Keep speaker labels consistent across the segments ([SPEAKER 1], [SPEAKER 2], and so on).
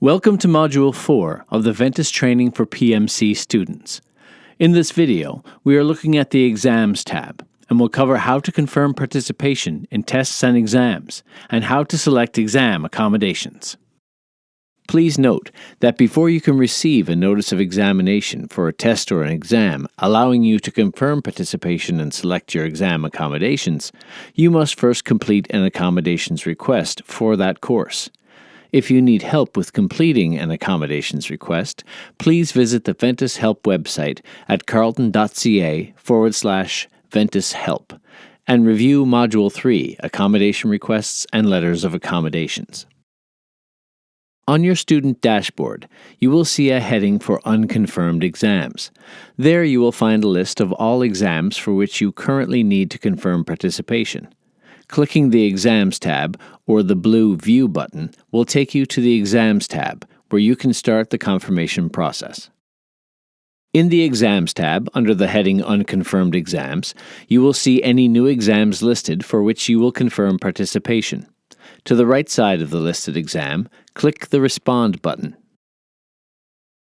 [SPEAKER 1] Welcome to Module 4 of the Ventus Training for PMC students. In this video, we are looking at the Exams tab, and we'll cover how to confirm participation in tests and exams, and how to select exam accommodations. Please note that before you can receive a notice of examination for a test or an exam allowing you to confirm participation and select your exam accommodations, you must first complete an accommodations request for that course. If you need help with completing an accommodations request, please visit the Ventus Help website at carleton.ca/Ventus Help and review Module 3, Accommodation Requests and Letters of Accommodations. On your student dashboard, you will see a heading for unconfirmed exams. There you will find a list of all exams for which you currently need to confirm participation. Clicking the Exams tab or the blue View button will take you to the Exams tab, where you can start the confirmation process. In the Exams tab, under the heading Unconfirmed Exams, you will see any new exams listed for which you will confirm participation. To the right side of the listed exam, click the Respond button.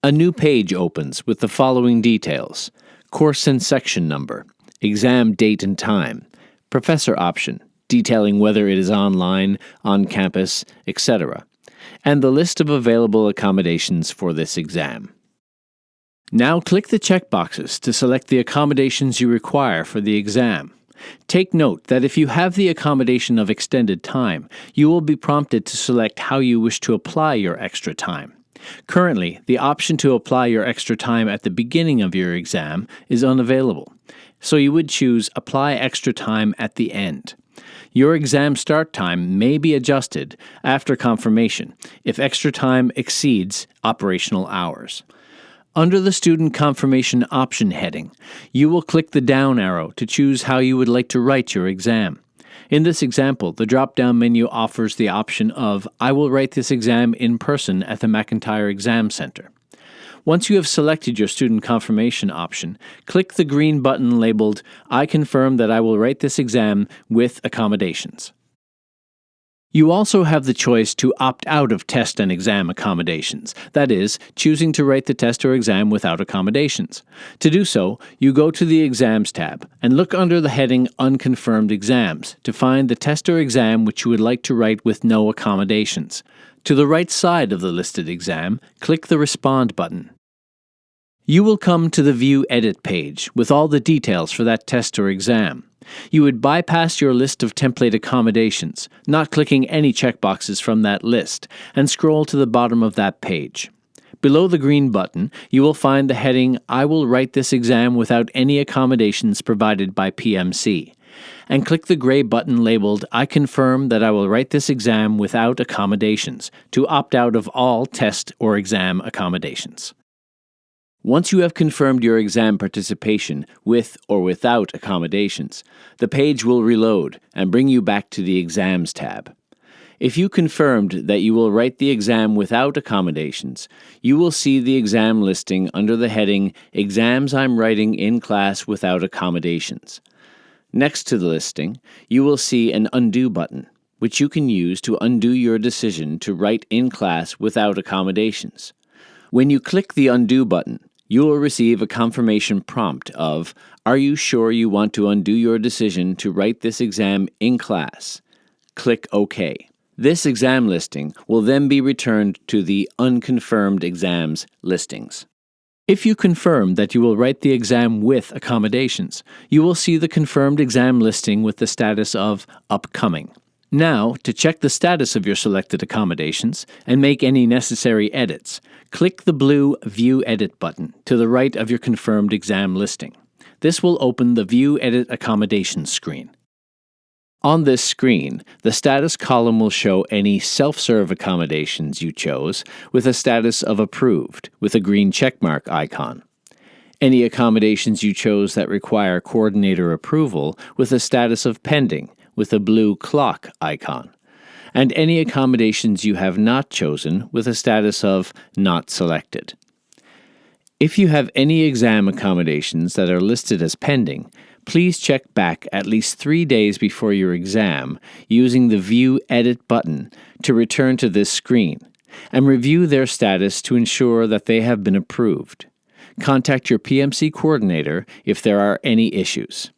[SPEAKER 1] A new page opens with the following details: course and section number, exam date and time, professor option, detailing whether it is online, on campus, etc., and the list of available accommodations for this exam. Now click the checkboxes to select the accommodations you require for the exam. Take note that if you have the accommodation of extended time, you will be prompted to select how you wish to apply your extra time. Currently, the option to apply your extra time at the beginning of your exam is unavailable, so you would choose Apply Extra Time at the end. Your exam start time may be adjusted after confirmation if extra time exceeds operational hours. Under the Student Confirmation Option heading, you will click the down arrow to choose how you would like to write your exam. In this example, the drop-down menu offers the option of I will write this exam in person at the McIntyre Exam Center. Once you have selected your student confirmation option, click the green button labeled I confirm that I will write this exam with accommodations. You also have the choice to opt out of test and exam accommodations, that is, choosing to write the test or exam without accommodations. To do so, you go to the Exams tab and look under the heading Unconfirmed Exams to find the test or exam which you would like to write with no accommodations. To the right side of the listed exam, click the Respond button. You will come to the View Edit page with all the details for that test or exam. You would bypass your list of template accommodations, not clicking any checkboxes from that list, and scroll to the bottom of that page. Below the green button, you will find the heading I will write this exam without any accommodations provided by PMC, and click the gray button labeled I confirm that I will write this exam without accommodations to opt out of all test or exam accommodations. Once you have confirmed your exam participation with or without accommodations, the page will reload and bring you back to the Exams tab. If you confirmed that you will write the exam without accommodations, you will see the exam listing under the heading Exams I'm Writing in Class Without Accommodations. Next to the listing, you will see an Undo button, which you can use to undo your decision to write in class without accommodations. When you click the Undo button, you will receive a confirmation prompt of, Are you sure you want to undo your decision to write this exam in class? Click OK. This exam listing will then be returned to the Unconfirmed Exams listings. If you confirm that you will write the exam with accommodations, you will see the confirmed exam listing with the status of Upcoming. Now, to check the status of your selected accommodations and make any necessary edits, click the blue View Edit button to the right of your confirmed exam listing. This will open the View Edit Accommodations screen. On this screen, the status column will show any self-serve accommodations you chose with a status of Approved with a green checkmark icon. Any accommodations you chose that require coordinator approval with a status of Pending with a blue clock icon, and any accommodations you have not chosen with a status of Not Selected. If you have any exam accommodations that are listed as pending, please check back at least 3 days before your exam using the View Edit button to return to this screen, and review their status to ensure that they have been approved. Contact your PMC coordinator if there are any issues.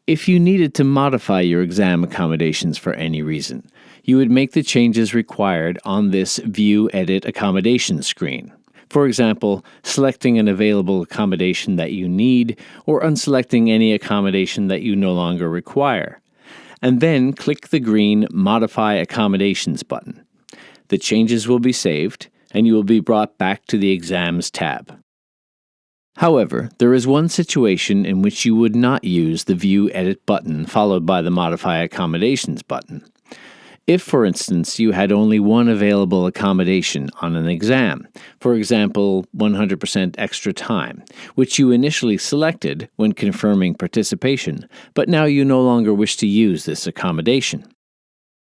[SPEAKER 1] If you needed to modify your exam accommodations for any reason, you would make the changes required on this View Edit Accommodations screen. For example, selecting an available accommodation that you need or unselecting any accommodation that you no longer require. And then click the green Modify Accommodations button. The changes will be saved, and you will be brought back to the Exams tab. However, there is one situation in which you would not use the View Edit button followed by the Modify Accommodations button. If, for instance, you had only one available accommodation on an exam, for example, 100% extra time, which you initially selected when confirming participation, but now you no longer wish to use this accommodation.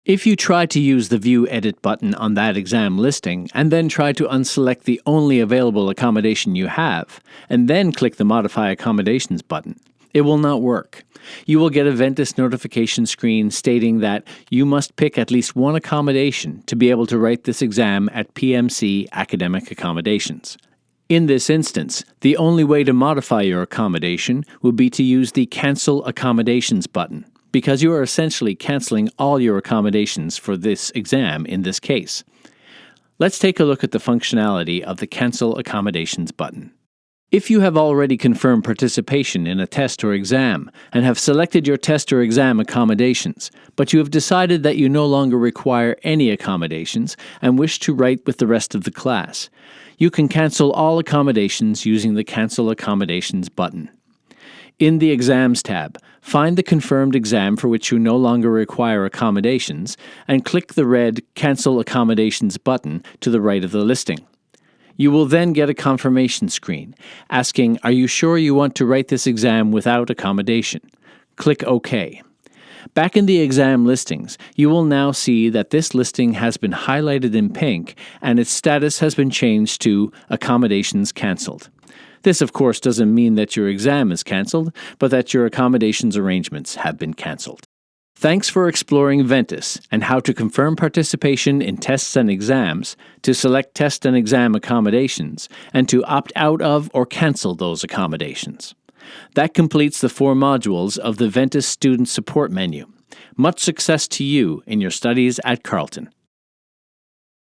[SPEAKER 1] If you try to use the View Edit button on that exam listing and then try to unselect the only available accommodation you have, and then click the Modify Accommodations button, it will not work. You will get a Ventus notification screen stating that you must pick at least one accommodation to be able to write this exam at PMC Academic Accommodations. In this instance, the only way to modify your accommodation would be to use the Cancel Accommodations button, because you are essentially canceling all your accommodations for this exam in this case. Let's take a look at the functionality of the Cancel Accommodations button. If you have already confirmed participation in a test or exam and have selected your test or exam accommodations, but you have decided that you no longer require any accommodations and wish to write with the rest of the class, you can cancel all accommodations using the Cancel Accommodations button. In the Exams tab, find the confirmed exam for which you no longer require accommodations and click the red Cancel Accommodations button to the right of the listing. You will then get a confirmation screen asking, "Are you sure you want to write this exam without accommodation?" Click OK. Back in the exam listings, you will now see that this listing has been highlighted in pink and its status has been changed to Accommodations Cancelled. This, of course, doesn't mean that your exam is cancelled, but that your accommodations arrangements have been cancelled. Thanks for exploring Ventus and how to confirm participation in tests and exams, to select test and exam accommodations, and to opt out of or cancel those accommodations. That completes the 4 modules of the Ventus Student Support menu. Much success to you in your studies at Carleton.